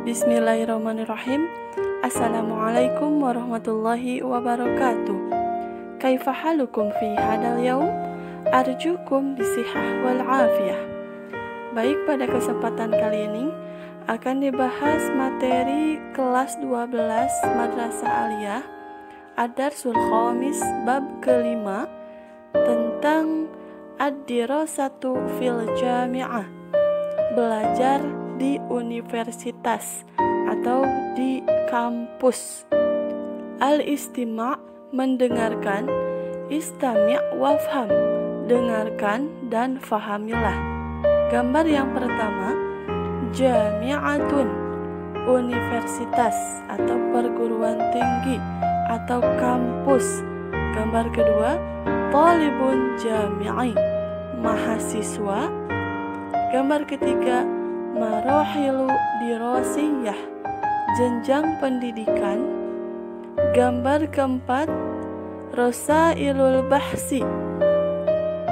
Bismillahirrahmanirrahim. Assalamualaikum warahmatullahi wabarakatuh. Kaifa halukum fi hadal yaum? Arjukum bisihah wal afiyah. Baik, pada kesempatan kali ini akan dibahas materi kelas 12 Madrasah Aliyah Ad-Darsul Khamis bab kelima tentang Ad-Dirasatu fil Jami'ah, belajar di universitas atau di kampus. Al-istima' mendengarkan, istami' wafham dengarkan dan fahamilah. Gambar yang pertama, jami'atun universitas atau perguruan tinggi atau kampus. Gambar kedua, talibun jami'i mahasiswa. Gambar ketiga, marohilu dirasiyah jenjang pendidikan. Gambar keempat, rosailul bahsi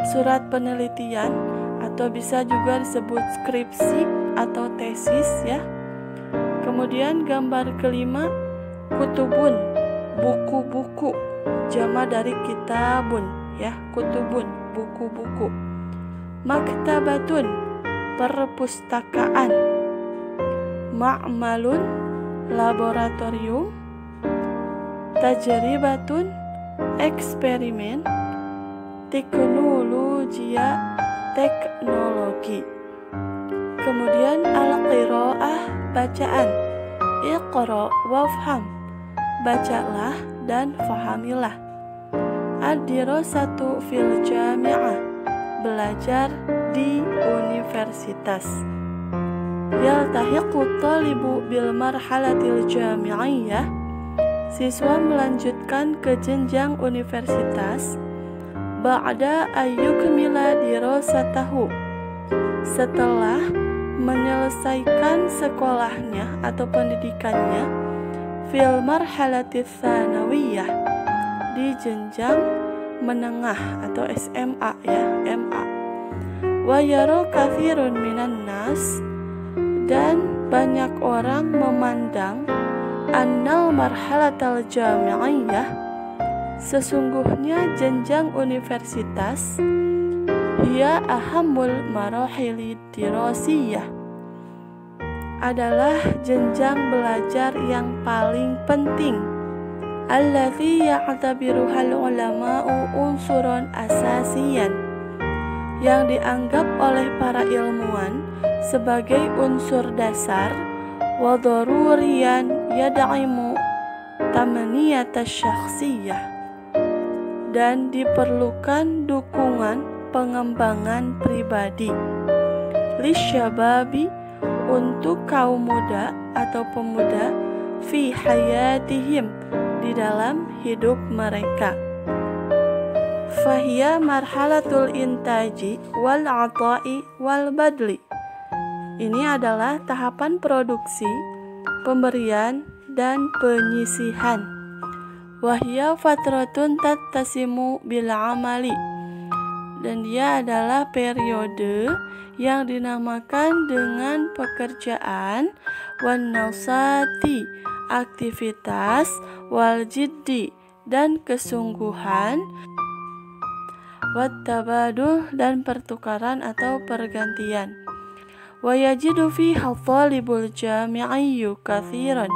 surat penelitian atau bisa juga disebut skripsi atau tesis ya. Kemudian gambar kelima, kutubun buku-buku, jama dari kitabun ya, kutubun buku-buku. Maktabatun perpustakaan. Ma'malun laboratorium. Tajribatun eksperimen. Teknologia teknologi. Kemudian al-qiraah bacaan. Iqra wafham bacalah dan fahamilah. Ad-dirasatu fil jami'ah belajar di universitas. Yaltahiqu talibu bil marhalatil jami'iyah, siswa melanjutkan ke jenjang universitas. Ba'da ayyukmila dirasatahu, setelah menyelesaikan sekolahnya atau pendidikannya. Fil marhalatis tsanawiyah, di jenjang menengah atau SMA ya, MA. Wa yara katsirun minan nas, dan banyak orang memandang annal marhalatal jami'iyah, sesungguhnya jenjang universitas, hiya ahammul marahili dirasiyah, adalah jenjang belajar yang paling penting. Allati ya'tabiruhal ulama'u unsuron asasiyan, yang dianggap oleh para ilmuwan sebagai unsur dasar. Wa daruriyan yad'imu tamaniyatash syakhsiyah, dan diperlukan dukungan pengembangan pribadi. Lisyababi, untuk kaum muda atau pemuda. Fi hayatihim, di dalam hidup mereka. Fahiya marhalatul intaji wal ata'i wal badli, ini adalah tahapan produksi, pemberian dan penyisihan. Wahya fatratun tattasimu bil amali, dan dia adalah periode yang dinamakan dengan pekerjaan. Wan nasati, aktivitas. Wal jiddi, dan kesungguhan. Wat tabaduh, dan pertukaran atau pergantian. Wa yajidu fiha talibul jami'iyyu katsiran,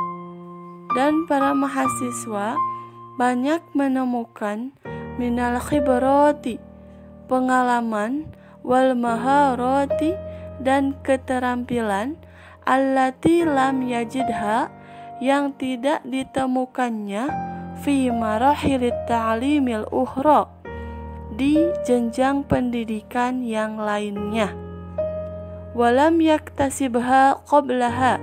dan para mahasiswa banyak menemukan minal khibrati, pengalaman. Wal maharati, dan keterampilan. Allati lam yajidha, yang tidak ditemukannya. Fi marahilit ta'limil ukhra, di jenjang pendidikan yang lainnya. Walam yaktasibha qablaha,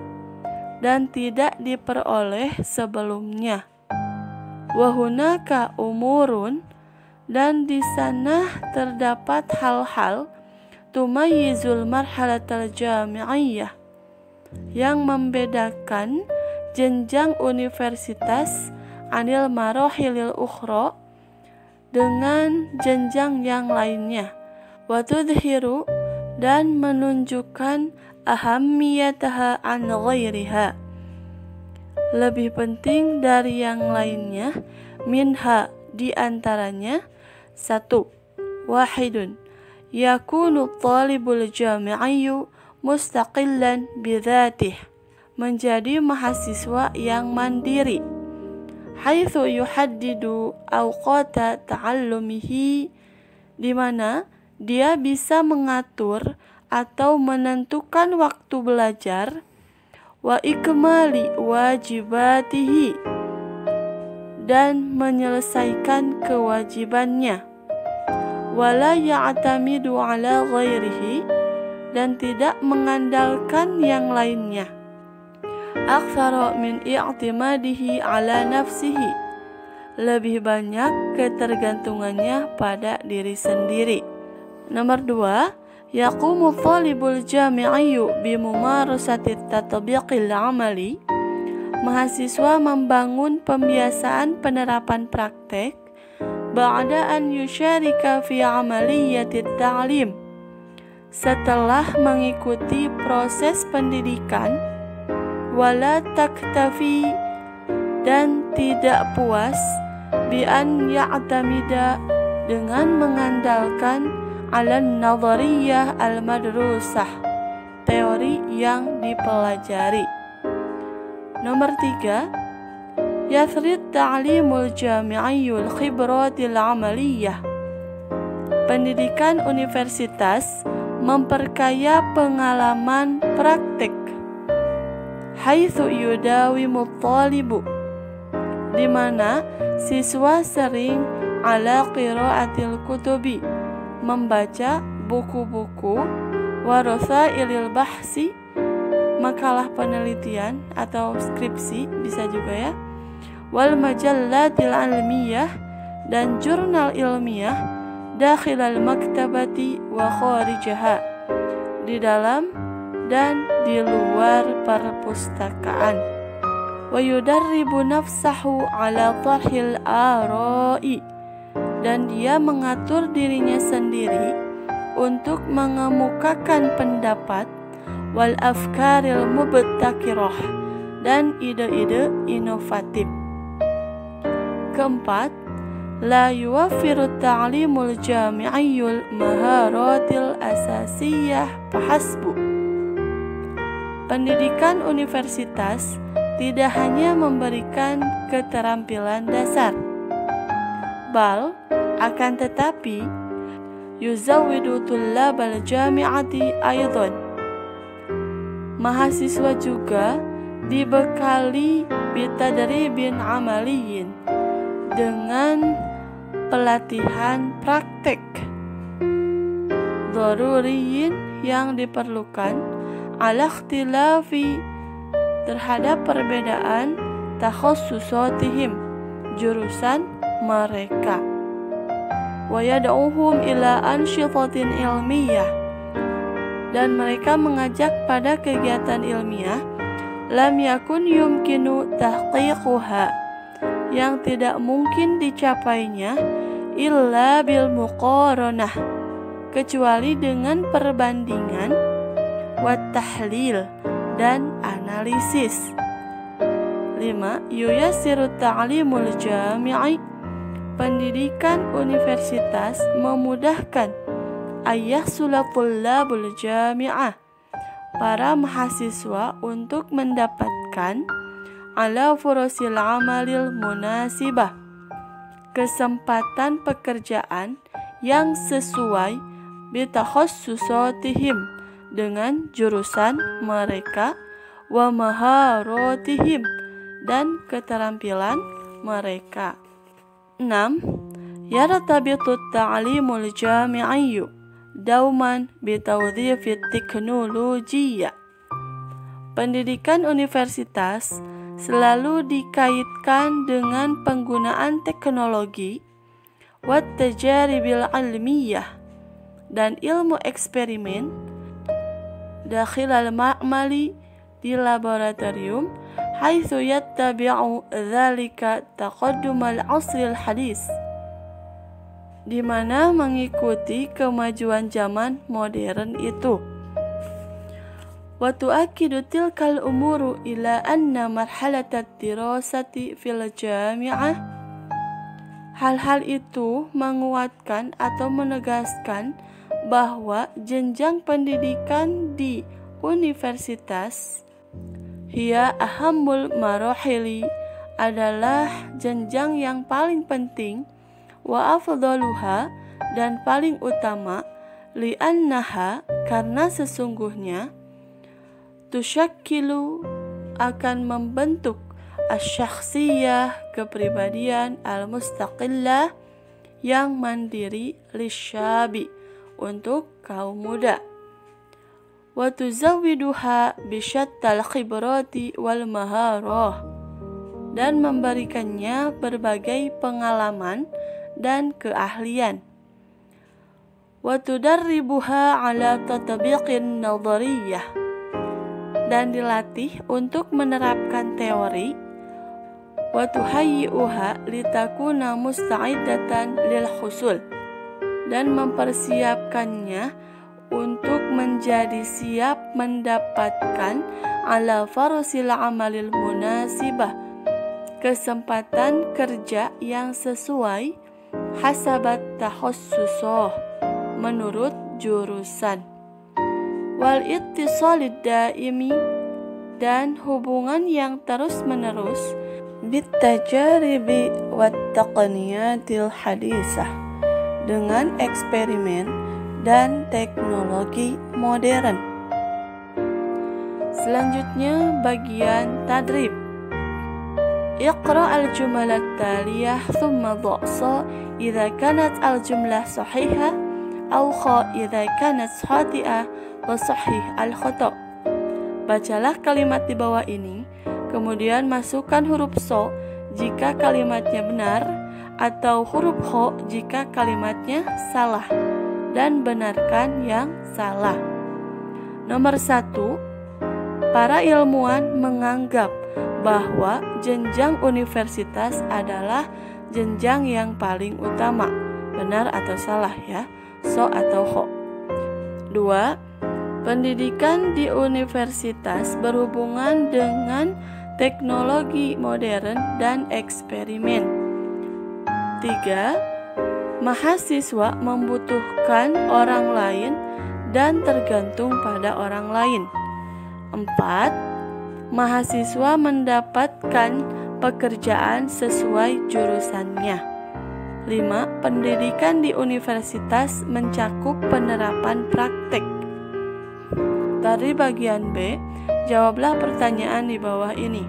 dan tidak diperoleh sebelumnya. Wahunaka umurun, dan di sana terdapat hal-hal. Tumayyizul marhalatal jami'iyah, yang membedakan jenjang universitas. Anil marahilil ukhra, dengan jenjang yang lainnya. Wa tudhiru, dan menunjukkan ahammiyataha an ghairiha, lebih penting dari yang lainnya, minha di antaranya, 1. Wahidun yakunu talibul jami'iyyu mustaqillan bidzatih, menjadi mahasiswa yang mandiri, haitsu yuhaddidu awqata ta'allumihi, di mana dia bisa mengatur atau menentukan waktu belajar, wa ikmali wajibatihi, dan menyelesaikan kewajibannya, wala ya'tamidu ala ghairihi, dan tidak mengandalkan yang lainnya, aktsara min i'timadihi ala nafsihi, lebih banyak ketergantungannya pada diri sendiri. Nomor 2, yaqumu talibul jami'iyyu bimumarasati tatbiqil amali, mahasiswa membangun pembiasaan penerapan praktek ba'da an yusyarika fi amaliyatit ta'lim, setelah mengikuti proses pendidikan, wala taktafi, dan tidak puas, bi an ya'tamida, dengan mengandalkan alan nadhariyah al-madrusah, teori yang dipelajari. Nomor 3, yathrid ta'limul jami'iyul khibratil amaliyah, pendidikan universitas memperkaya pengalaman praktek, haitsu yudawimu talibu, di mana siswa sering ala qiraatil kutubi, membaca buku-buku, wa rasailil bahsi, makalah penelitian atau skripsi bisa juga ya, wal majallatil ilmiyah, dan jurnal ilmiah, dakhilal maktabati wa kharijaha, di dalam dan di luar perpustakaan, wa yudarribu nafsahu ala tahil ara'i, dan dia mengatur dirinya sendiri untuk mengemukakan pendapat, wal afkaril mubtakirah, dan ide-ide inovatif. Keempat, la yuwaffiru ta'limul jami'iyul maharatil asasiyah fahasbu, pendidikan universitas tidak hanya memberikan keterampilan dasar, bal akan tetapi yuzawwidu tullabal jami'ati aidan, mahasiswa juga dibekali bitadribin amaliyin, dengan pelatihan praktek, daruriyin, yang diperlukan, ala ikhtilafi, terhadap perbedaan, takhassusatihim, jurusan mereka, wa yad'uhum ila ansyitatin ilmiyah, dan mereka mengajak pada kegiatan ilmiah, lam yakun yumkinu tahqiquha, yang tidak mungkin dicapainya, illa bil muqaranah, kecuali dengan perbandingan, wat tahlil, dan analisis. 5. Yuyassiru ta'limul jami'i, pendidikan universitas memudahkan, ayyahsula tullabul jami'ah, para mahasiswa untuk mendapatkan ala furusil amalil munasibah, kesempatan pekerjaan yang sesuai bitakhassusatihim, dengan jurusan mereka, wa maharatihim, dan keterampilan mereka. 6. Yartabitu ta'limul jami'iyyu dauman bitawdhifit teknologiyah, pendidikan universitas selalu dikaitkan dengan penggunaan teknologi, wat tajaribil ilmiyah, dan ilmu eksperimen, dakhilal ma'mali, di laboratorium, haitsu yattabi'u dzalika taqaddumal asril hadis, di mana mengikuti kemajuan zaman modern itu. Wa tu'akkidu tilkal umuru ila anna marhalatat dirasati fil jami'ah. Hal-hal itu menguatkan atau menegaskan bahwa jenjang pendidikan di universitas hiya ahammul marahili adalah jenjang yang paling penting, wa afdaluha dan paling utama, li'annaha karena sesungguhnya, tusyakkilu akan membentuk asy-syakhsiyah kepribadian al-mustaqillah yang mandiri lisyabi untuk kaum muda, wa tuzawwiduha bisyattal khibrati wal maharah dan memberikannya berbagai pengalaman dan keahlian, wa tudarribuha ala tatbiqin nadhariyah dan dilatih untuk menerapkan teori, wa tuhayyi'uha litakuna musta'idatan lil husul dan mempersiapkannya untuk menjadi siap mendapatkan ala farasil amalil munasibah kesempatan kerja yang sesuai hasabat takhassusoh menurut jurusan, wal ittisalid daimi dan hubungan yang terus-menerus bitajaribi wat taqniyatil hadisah dengan eksperimen dan teknologi modern. Selanjutnya bagian tadrib. Iqra al-jumal at-taliyah thumma dha'sa idza kanat al-jumlah sahihah aw kha idza kanat khati'ah wa sahih al-khata'. Bacalah kalimat di bawah ini, kemudian masukkan huruf so jika kalimatnya benar atau huruf kha jika kalimatnya salah, dan benarkan yang salah. Nomor 1, para ilmuwan menganggap bahwa jenjang universitas adalah jenjang yang paling utama. Benar atau salah ya? So atau kho. 2. Pendidikan di universitas berhubungan dengan teknologi modern dan eksperimen. 3. Mahasiswa membutuhkan orang lain dan tergantung pada orang lain. 4. Mahasiswa mendapatkan pekerjaan sesuai jurusannya. 5. Pendidikan di universitas mencakup penerapan praktek. Dari bagian B, jawablah pertanyaan di bawah ini.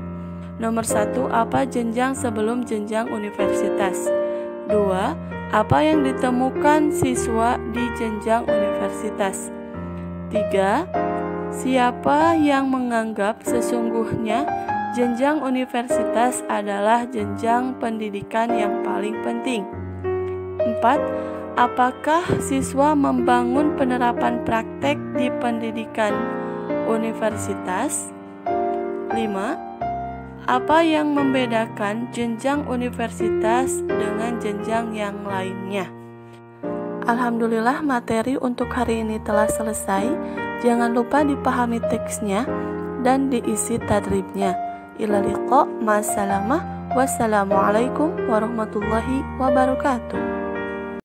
Nomor 1, apa jenjang sebelum jenjang universitas? 2. Apa yang ditemukan siswa di jenjang universitas? 3. Siapa yang menganggap sesungguhnya jenjang universitas adalah jenjang pendidikan yang paling penting? 4. Apakah siswa membangun penerapan praktek di pendidikan universitas? 5. Apa yang membedakan jenjang universitas dengan jenjang yang lainnya? Alhamdulillah, materi untuk hari ini telah selesai. Jangan lupa dipahami teksnya dan diisi tadribnya. Ila liqa, ma'assalamah, wassalamualaikum warahmatullahi wabarakatuh.